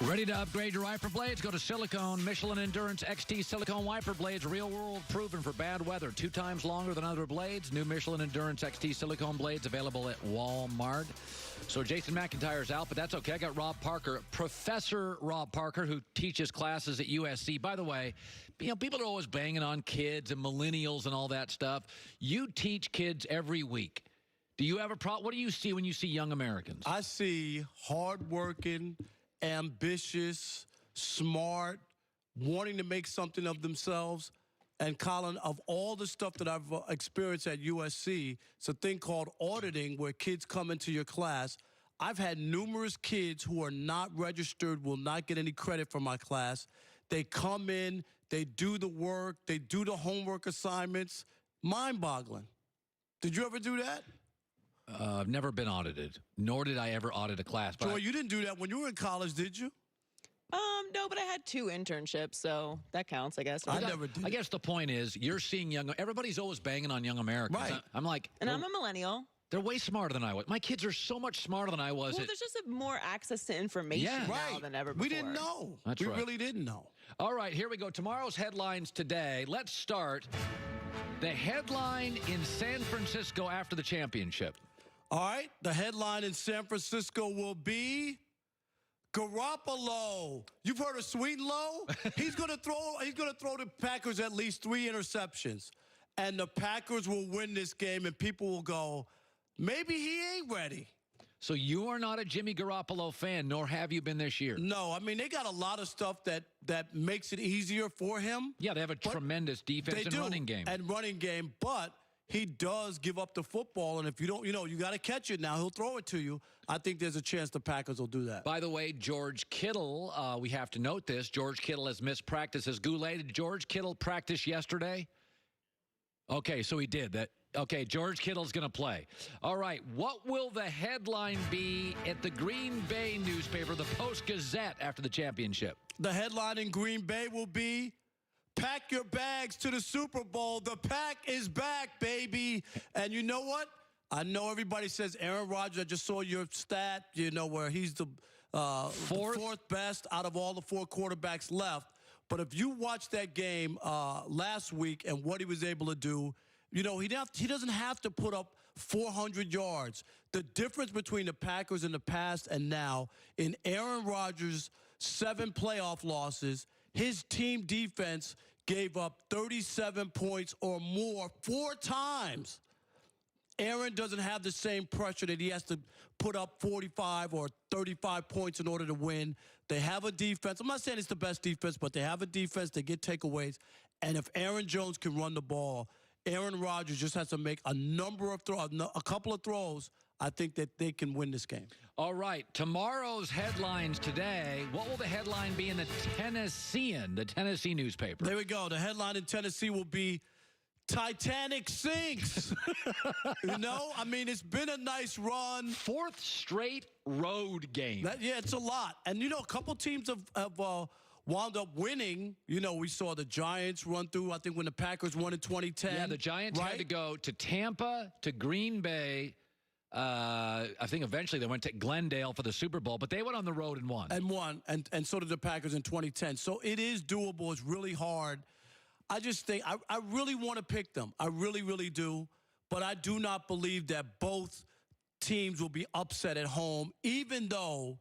Ready to upgrade your wiper blades? Go to Silicone. Michelin Endurance XT Silicone Wiper Blades. Real world proven for bad weather. 2 times longer than other blades. New Michelin Endurance XT Silicone Blades available at Walmart. So Jason McIntyre's out, but that's okay. I got Rob Parker, Professor Rob Parker, who teaches classes at USC. By the way, people are always banging on kids and millennials and all that stuff. You teach kids every week. Do you have a problem? What do you see when you see young Americans? I see hardworking, ambitious, smart, wanting to make something of themselves. And Colin, of all the stuff that I've experienced at USC, it's a thing called auditing where kids come into your class. I've had numerous kids who are not registered, will not get any credit for my class. They come in, they do the work, they do the homework assignments. Mind-boggling. Did you ever do that? I've never been audited, nor did I ever audit a class. But Joy, you didn't do that when you were in college, did you? No, but I had 2 internships, so that counts, I guess. I never did. I guess the point is, you're seeing everybody's always banging on young Americans. Right. I'm like, And I'm a millennial. they're way smarter than I was. My kids are so much smarter than I was. Well, there's just more access to information now than ever before. We didn't know. That's we right. really didn't know. All right, here we go. Tomorrow's headlines today. Let's start. The headline in San Francisco after the championship. All right, the headline in San Francisco will be Garoppolo. You've heard of Sweet and Low? He's going to throw the Packers at least 3 interceptions. And the Packers will win this game, and people will go, maybe he ain't ready. So you are not a Jimmy Garoppolo fan, nor have you been this year. No, I mean, they got a lot of stuff that makes it easier for him. Yeah, they have a tremendous defense and running game. And running game, but he does give up the football, and if you don't, you got to catch it now. He'll throw it to you. I think there's a chance the Packers will do that. By the way, George Kittle, we have to note this. George Kittle has missed practices. Goulet, did George Kittle practice yesterday? Okay, so he did that. Okay, George Kittle's going to play. All right, what will the headline be at the Green Bay newspaper, the Post-Gazette, after the championship? The headline in Green Bay will be, pack your bags to the Super Bowl. The pack is back, baby. And you know what? I know everybody says Aaron Rodgers. I just saw your stat, where he's the fourth best out of all the 4 quarterbacks left. But if you watched that game last week and what he was able to do, he doesn't have to put up 400 yards. The difference between the Packers in the past and now, in Aaron Rodgers' 7 playoff losses, his team defense gave up 37 points or more 4 times. Aaron doesn't have the same pressure that he has to put up 45 or 35 points in order to win. They have a defense. I'm not saying it's the best defense, but they have a defense. They get takeaways. And if Aaron Jones can run the ball, Aaron Rodgers just has to make a couple of throws. I think that they can win this game. All right, tomorrow's headlines today. What will the headline be in the Tennessean, the Tennessee newspaper? There we go. The headline in Tennessee will be Titanic sinks. I mean, it's been a nice run. 4th straight road game. It's a lot. And, a couple teams have wound up winning. We saw the Giants run through, I think, when the Packers won in 2010. Yeah, the Giants had to go to Tampa, to Green Bay. I think eventually they went to Glendale for the Super Bowl, but they went on the road and won. And so did the Packers in 2010. So it is doable. It's really hard. I just think I really want to pick them. I really, really do. But I do not believe that both teams will be upset at home, even though,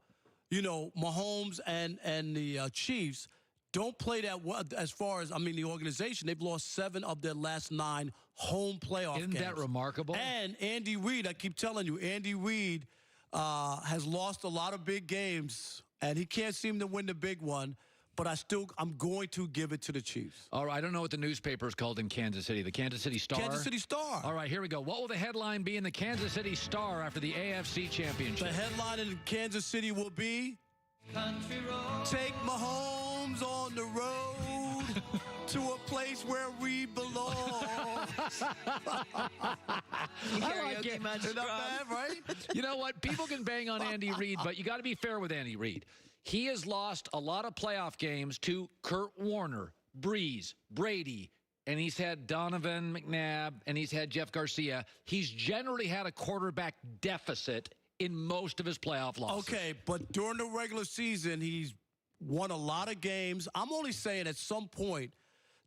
Mahomes and the Chiefs don't play that well as far as, the organization. They've lost 7 of their last 9 home playoff games. Isn't that remarkable? And Andy Reid, I keep telling you, Andy Reid has lost a lot of big games, and he can't seem to win the big one. But I'm going to give it to the Chiefs. All right, I don't know what the newspaper is called in Kansas City. The Kansas City Star? Kansas City Star. All right, here we go. What will the headline be in the Kansas City Star after the AFC Championship? The headline in Kansas City will be, take Mahomes on the road to a place where we belong. I like it. Not bad, right? You know what? People can bang on Andy Reid, but you got to be fair with Andy Reid. He has lost a lot of playoff games to Kurt Warner, Breeze, Brady, and he's had Donovan McNabb, and he's had Jeff Garcia. He's generally had a quarterback deficit in most of his playoff losses. Okay, but during the regular season, he's won a lot of games. I'm only saying at some point,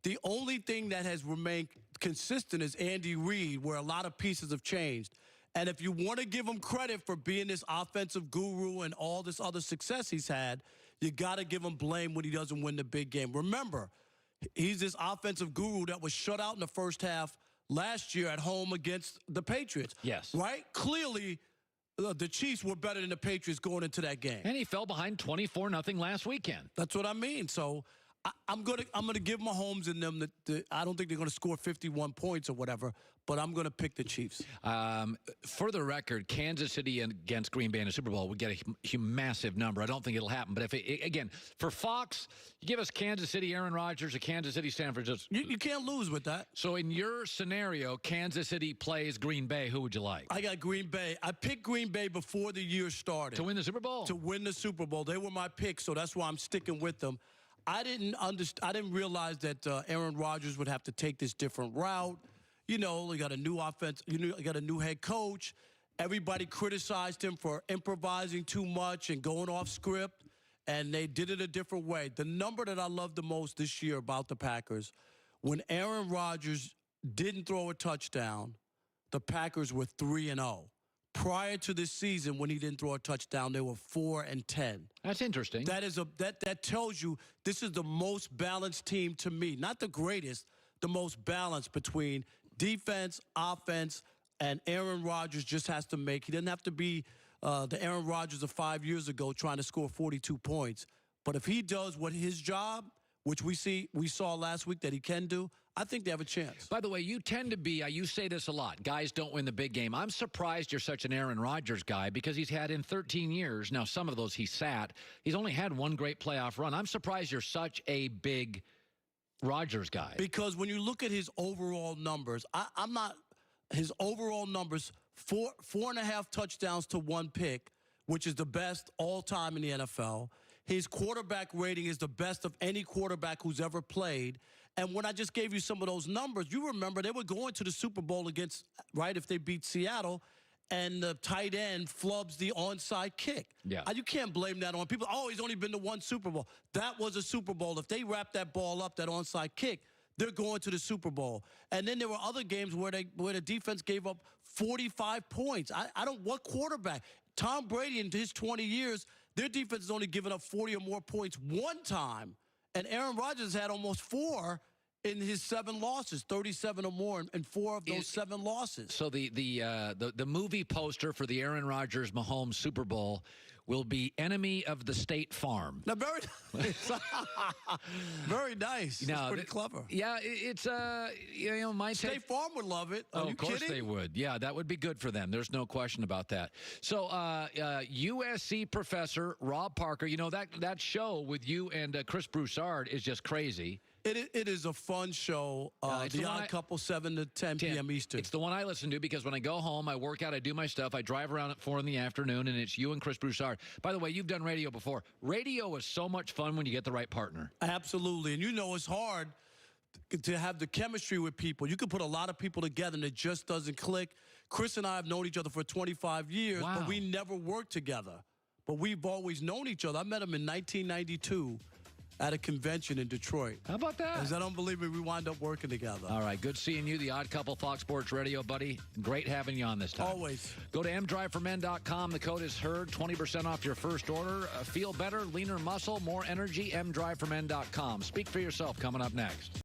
the only thing that has remained consistent is Andy Reid, where a lot of pieces have changed. And if you want to give him credit for being this offensive guru and all this other success he's had, you got to give him blame when he doesn't win the big game. Remember, he's this offensive guru that was shut out in the first half last year at home against the Patriots. Yes. Right? Clearly, the Chiefs were better than the Patriots going into that game. And he fell behind 24-0 last weekend. That's what I mean. So I'm gonna give Mahomes and them I don't think they're gonna score 51 points or whatever, but I'm gonna pick the Chiefs. For the record, Kansas City against Green Bay in the Super Bowl would get a massive number. I don't think it'll happen. But again, for Fox, you give us Kansas City, Aaron Rodgers, or Kansas City, San Francisco. You can't lose with that. So in your scenario, Kansas City plays Green Bay. Who would you like? I got Green Bay. I picked Green Bay before the year started. To win the Super Bowl? To win the Super Bowl. They were my pick, so that's why I'm sticking with them. I didn't realize that Aaron Rodgers would have to take this different route. You know, you got a new offense. You got a new head coach. Everybody criticized him for improvising too much and going off script, and they did it a different way. The number that I love the most this year about the Packers, when Aaron Rodgers didn't throw a touchdown, the Packers were 3-0. Prior to this season, when he didn't throw a touchdown, they were 4-10. That's interesting. That tells you this is the most balanced team to me. Not the greatest, the most balanced between defense, offense, and Aaron Rodgers just has to make. He doesn't have to be the Aaron Rodgers of 5 years ago trying to score 42 points. But if he does what his job, which we saw last week that he can do, I think they have a chance. By the way, you tend to be, you say this a lot, guys don't win the big game. I'm surprised you're such an Aaron Rodgers guy because he's had in 13 years, now some of those he's only had one great playoff run. I'm surprised you're such a big Rodgers guy. Because when you look at his overall numbers, his overall numbers, 4.5 touchdowns to 1 pick, which is the best all time in the NFL. His quarterback rating is the best of any quarterback who's ever played. And when I just gave you some of those numbers, you remember they were going to the Super Bowl against, right, if they beat Seattle, and the tight end flubs the onside kick. Yeah. You can't blame that on people. Oh, he's only been to one Super Bowl. That was a Super Bowl. If they wrap that ball up, that onside kick, they're going to the Super Bowl. And then there were other games where the defense gave up 45 points. What quarterback? Tom Brady in his 20 years, their defense has only given up 40 or more points one time. And Aaron Rodgers had almost 4 in his 7 losses, 37 or more in 4 of those 7 losses. So the movie poster for the Aaron Rodgers Mahomes Super Bowl will be Enemy of the State Farm. Now, very nice. Very nice. It's pretty clever. Yeah, it's my State Farm would love it. Are you of course kidding? they would. Yeah, that would be good for them. There's no question about that. So USC professor Rob Parker, that show with you and Chris Broussard is just crazy. It is a fun show. The Odd Couple, 7 to 10 p.m. Eastern. It's the one I listen to because when I go home, I work out, I do my stuff, I drive around at 4 in the afternoon, and it's you and Chris Broussard. By the way, you've done radio before. Radio is so much fun when you get the right partner. Absolutely. And it's hard to have the chemistry with people. You can put a lot of people together, and it just doesn't click. Chris and I have known each other for 25 years, Wow. but we never worked together. But we've always known each other. I met him in 1992. At a convention in Detroit. How about that? Is that unbelievable? We wind up working together. All right, good seeing you, the Odd Couple, Fox Sports Radio, buddy. Great having you on this time. Always. Go to mdriveformen.com. The code is HEARD, 20% off your first order. Feel better, leaner muscle, more energy, mdriveformen.com. Speak for yourself coming up next.